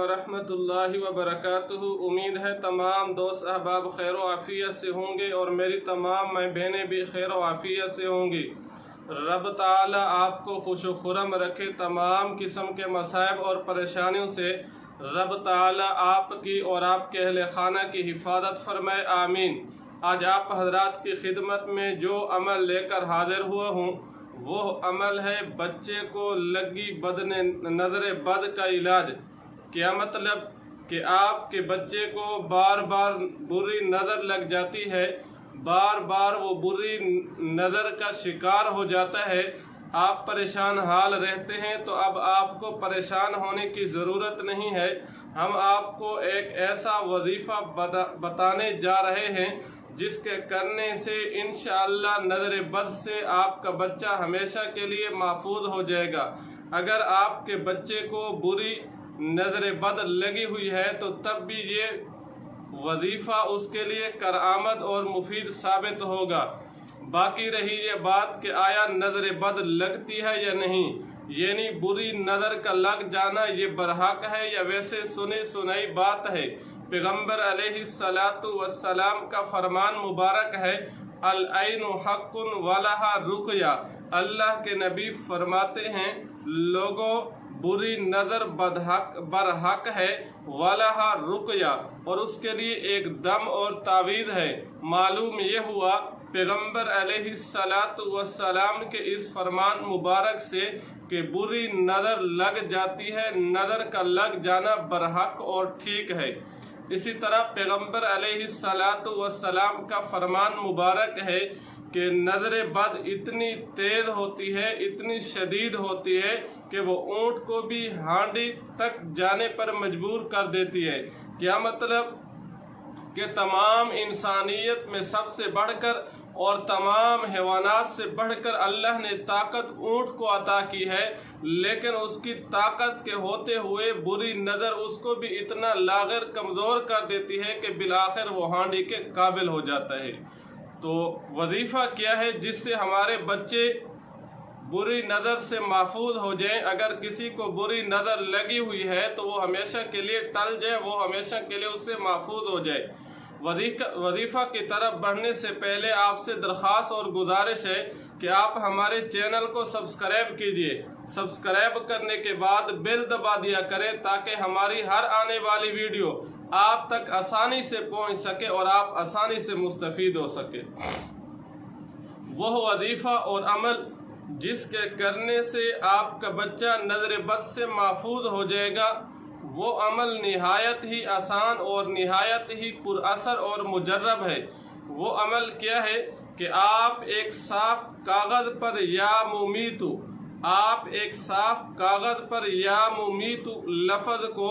वरहमतुल्लाहि वबरकातुहू। उम्मीद है तमाम दोस्त अहबाब खैर व आफियत से होंगे और मेरी तमाम माँ बहनें भी खैर व आफियत से होंगी। रब ताला आपको खुश व खुरम रखे, तमाम किस्म के मसाइब और परेशानियों से रब ताला आपकी और आपके अहले खाना की हिफाजत फरमाए, आमीन। आज आप हजरात की खिदमत में जो अमल लेकर हाजिर हुआ हूँ वो अमल है बच्चे को लगी नज़र बद का इलाज। क्या मतलब कि आपके बच्चे को बार बार बुरी नज़र लग जाती है, बार बार वो बुरी नज़र का शिकार हो जाता है, आप परेशान हाल रहते हैं। तो अब आपको परेशान होने की ज़रूरत नहीं है। हम आपको एक ऐसा वजीफ़ा बताने जा रहे हैं जिसके करने से इंशाअल्लाह नज़र बद से आपका बच्चा हमेशा के लिए महफूज हो जाएगा। अगर आपके बच्चे को बुरी नज़र बद लगी हुई है तो तब भी ये वजीफ़ा उसके लिए करामद और मुफीद साबित होगा। बाकी रही ये बात कि आया नज़र बद लगती है या नहीं, यानी बुरी नज़र का लग जाना ये बरहक है या वैसे सुनी सुनाई बात है। पैगम्बर अलैहिस्सलातु वस्सलाम का फरमान मुबारक है, अल ऐनु हक्कुन वलहा रुक़या। अल्लाह के नबी फरमाते हैं, लोगों बुरी नज़र बरहक है, वलहा रुक़या, और उसके लिए एक दम और तावीज़ है। मालूम ये हुआ पैगम्बर अलैहिस्सलातु वस्सलाम के इस फरमान मुबारक से कि बुरी नज़र लग जाती है, नज़र का लग जाना बरहक और ठीक है। इसी तरह पैगम्बर अलैहिस्सलातु वस्सलाम का फरमान मुबारक है कि नज़र बद इतनी तेज़ होती है, इतनी शदीद होती है कि वो ऊँट को भी हांडी तक जाने पर मजबूर कर देती है। क्या मतलब कि तमाम इंसानियत में सबसे बढ़कर और तमाम हैवानात से बढ़कर अल्लाह ने ताकत ऊँट को अता की है, लेकिन उसकी ताकत के होते हुए बुरी नज़र उसको भी इतना लागर कमज़ोर कर देती है कि बिलाखिर वो हांडी के काबिल हो जाता है। तो वजीफ़ा क्या है जिससे हमारे बच्चे बुरी नज़र से महफूज हो जाएं। अगर किसी को बुरी नज़र लगी हुई है तो वो हमेशा के लिए टल जाए, वो हमेशा के लिए उससे महफूज हो जाए। वजीफ़ा की तरफ बढ़ने से पहले आपसे दरख्वास्त और गुजारिश है कि आप हमारे चैनल को सब्सक्राइब कीजिए। सब्सक्राइब करने के बाद बेल दबा दिया करें ताकि हमारी हर आने वाली वीडियो आप तक आसानी से पहुंच सके और आप आसानी से मुस्तफ़ीद हो सके। वह वजीफ़ा और अमल जिसके करने से आपका बच्चा नज़र बद से महफूज हो जाएगा, वो अमल निहायत ही आसान और निहायत ही पुरअसर और मुजर्रब है। वो अमल क्या है कि आप एक साफ कागज़ पर या मुमीतु, आप एक साफ कागज़ पर या मुमीतु लफ्ज़ को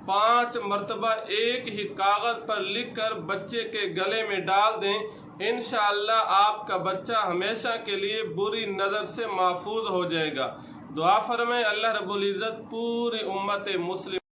5 मरतबा एक ही कागज़ पर लिखकर बच्चे के गले में डाल दें। इंशाअल्लाह आपका बच्चा हमेशा के लिए बुरी नज़र से महफूज हो जाएगा। दुआ फरमाएं, अल्लाह रब्बुल इज़्ज़त पूरी उम्मत मुस्लिम